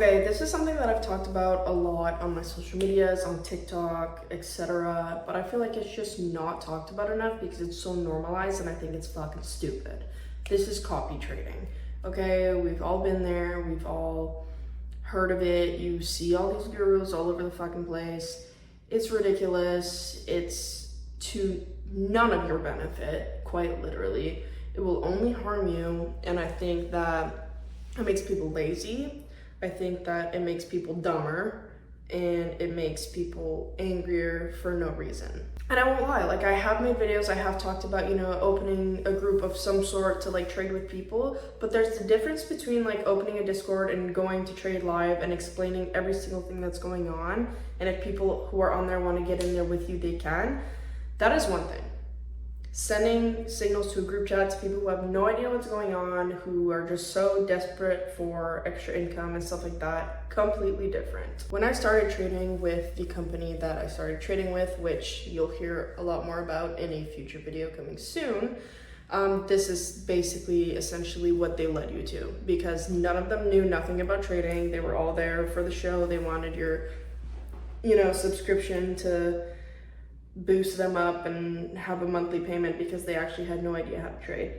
Okay, this is something that I've talked about a lot on my social medias, on TikTok, etc. But I feel like it's just not talked about enough because it's so normalized and I think it's fucking stupid. This is copy trading. Okay, we've all been there, we've all heard of it. You see all these gurus all over the fucking place. It's ridiculous. It's to none of your benefit, quite literally. It will only harm you, and I think that it makes people lazy. I think that it makes people dumber, and it makes people angrier for no reason. And I won't lie, like I have made videos, I have talked about, you know, opening a group of some sort to like trade with people, but there's the difference between like opening a Discord and going to trade live and explaining every single thing that's going on. And if people who are on there want to get in there with you, they can. That is one thing. Sending signals to a group chat to people who have no idea what's going on, who are just so desperate for extra income and stuff like that, completely different. When I started trading with the company that I started trading with, which you'll hear a lot more about in a future video coming soon, this is basically essentially what they led you to, because none of them knew nothing about trading. They were all there for the show. They wanted your, you know, subscription to boost them up and have a monthly payment because they actually had no idea how to trade.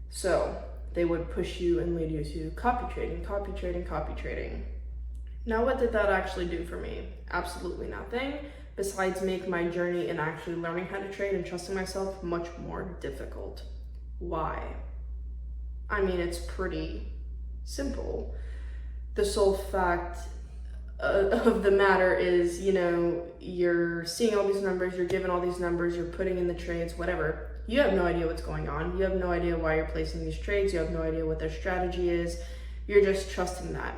So they would push you and lead you to copy trading, copy trading, copy trading. Now, what did that actually do for me? Absolutely nothing, besides make my journey in actually learning how to trade and trusting myself much more difficult. Why? I mean, it's pretty simple. The sole fact of the matter is, you know, you're seeing all these numbers, you're given all these numbers, you're putting in the trades, whatever. You have no idea what's going on. You have no idea why you're placing these trades. You have no idea what their strategy is. You're just trusting that.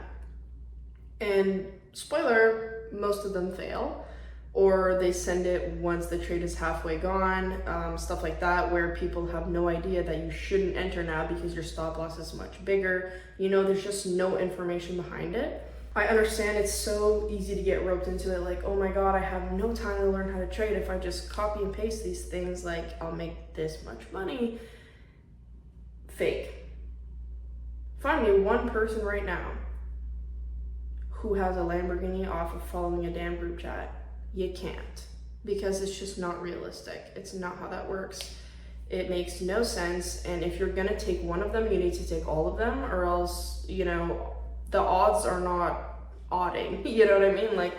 And spoiler, most of them fail, or they send it once the trade is halfway gone, stuff like that, where people have no idea that you shouldn't enter now because your stop loss is much bigger. You know, there's just no information behind it. I understand it's so easy to get roped into it, like, oh my god, I have no time to learn how to trade. If I just copy and paste these things, like, I'll make this much money. Fake. Find me one person right now who has a Lamborghini off of following a damn group chat. You can't, because it's just not realistic. It's not how that works. It makes no sense, and if you're gonna take one of them, you need to take all of them, or else, you know, the odds are not odding, you know what I mean? Like,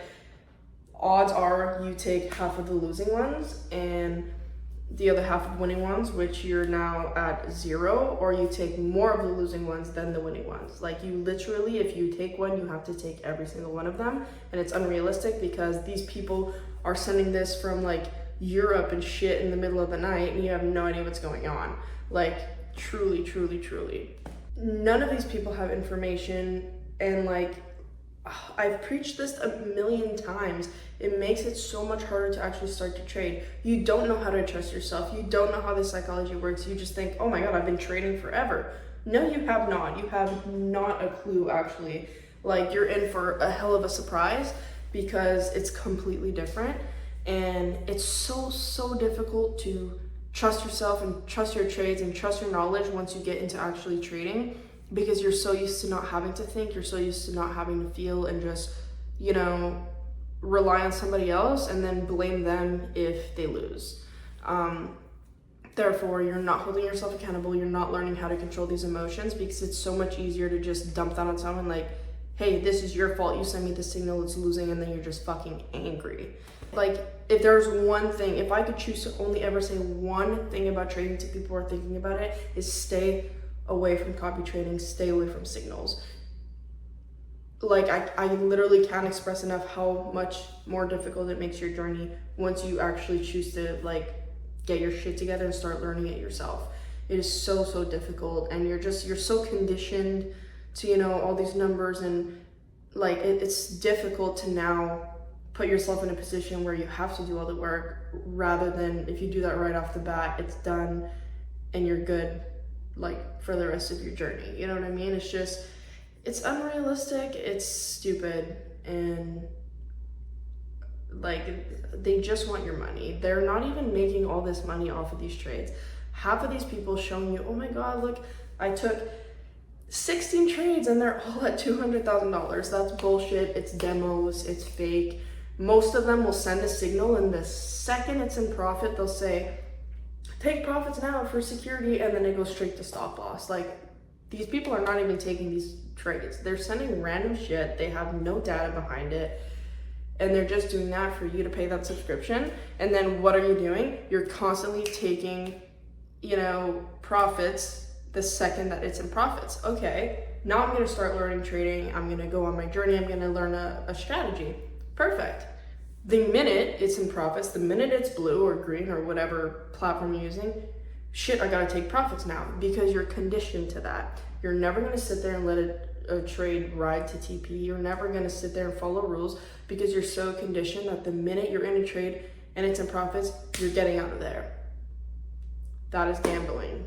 odds are you take half of the losing ones and the other half of winning ones, which you're now at 0, or you take more of the losing ones than the winning ones. Like, you literally, if you take one, you have to take every single one of them, and it's unrealistic because these people are sending this from like Europe and shit in the middle of the night, and you have no idea what's going on. Like, truly, truly, truly. None of these people have information, and like, I've preached this a million times. It makes it so much harder to actually start to trade. You don't know how to trust yourself. You don't know how the psychology works. You just think, oh my god, I've been trading forever. No, you have not. You have not a clue, actually. Like, you're in for a hell of a surprise because it's completely different, and it's so difficult to trust yourself and trust your trades and trust your knowledge once you get into actually trading, because you're so used to not having to think, you're so used to not having to feel, and just, you know, rely on somebody else and then blame them if they lose. Therefore, you're not holding yourself accountable, you're not learning how to control these emotions, because it's so much easier to just dump that on someone, like, hey, this is your fault, you sent me the signal, it's losing, and then you're just fucking angry. Like, if there's one thing, if I could choose to only ever say one thing about trading to people who are thinking about it, is stay away from copy trading, stay away from signals. Like, I literally can't express enough how much more difficult it makes your journey once you actually choose to like get your shit together and start learning it yourself. It is so difficult, and you're so conditioned to, you know, all these numbers, and like it's difficult to now put yourself in a position where you have to do all the work, rather than if you do that right off the bat, it's done and you're good, like, for the rest of your journey. You know what I mean? It's just, it's unrealistic, it's stupid, and like, they just want your money. They're not even making all this money off of these trades. Half of these people showing you, oh my god, look, I took 16 trades and they're all at $200,000. That's bullshit. It's demos, it's fake. Most of them will send a signal, and the second it's in profit, they'll say, take profits now for security, and then it goes straight to stop loss. Like, these people are not even taking these trades. They're sending random shit. They have no data behind it, and they're just doing that for you to pay that subscription. And then what are you doing? You're constantly taking, profits the second that it's in profits. Okay, now I'm gonna start learning trading. I'm gonna go on my journey. I'm gonna learn a strategy. Perfect. The minute it's in profits, the minute it's blue or green or whatever platform you're using, shit, I gotta take profits now, because you're conditioned to that. You're never gonna sit there and let a trade ride to TP. You're never gonna sit there and follow rules, because you're so conditioned that the minute you're in a trade and it's in profits, you're getting out of there. That is gambling.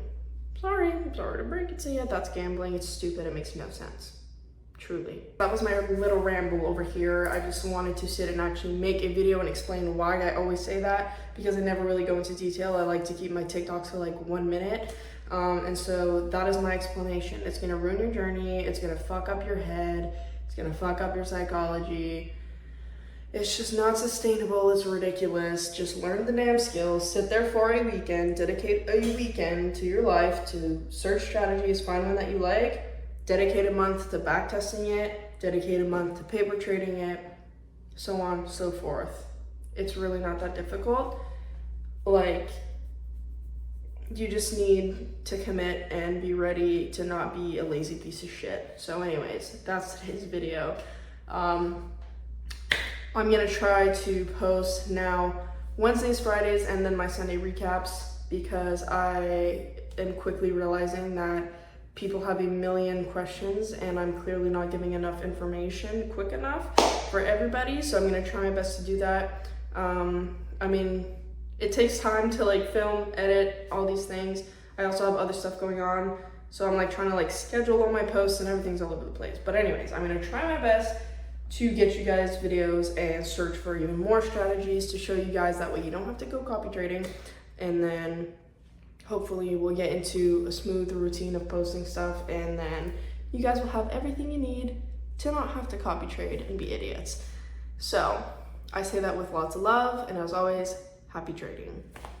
I'm sorry to break it to you. That's gambling. It's stupid. It makes no sense. Truly. That was my little ramble over here. I just wanted to sit and actually make a video and explain why I always say that, because I never really go into detail. I like to keep my TikToks to like 1 minute. And so that is my explanation. It's gonna ruin your journey. It's gonna fuck up your head. It's gonna fuck up your psychology. It's just not sustainable. It's ridiculous. Just learn the damn skills. Sit there for a weekend. Dedicate a weekend to your life to search strategies. Find one that you like. Dedicate a month to backtesting it. Dedicate a month to paper trading it. So on, so forth. It's really not that difficult. Like, you just need to commit and be ready to not be a lazy piece of shit. So anyways, that's today's video. I'm gonna try to post now Wednesdays, Fridays, and then my Sunday recaps, because I am quickly realizing that people have a million questions and I'm clearly not giving enough information quick enough for everybody. So I'm gonna try my best to do that. It takes time to like film, edit, all these things. I also have other stuff going on. So I'm like trying to like schedule all my posts, and everything's all over the place. But anyways, I'm gonna try my best to get you guys videos and search for even more strategies to show you guys. That way you don't have to go copy trading. And then hopefully we'll get into a smooth routine of posting stuff, and then you guys will have everything you need to not have to copy trade and be idiots. So I say that with lots of love, and as always, happy trading.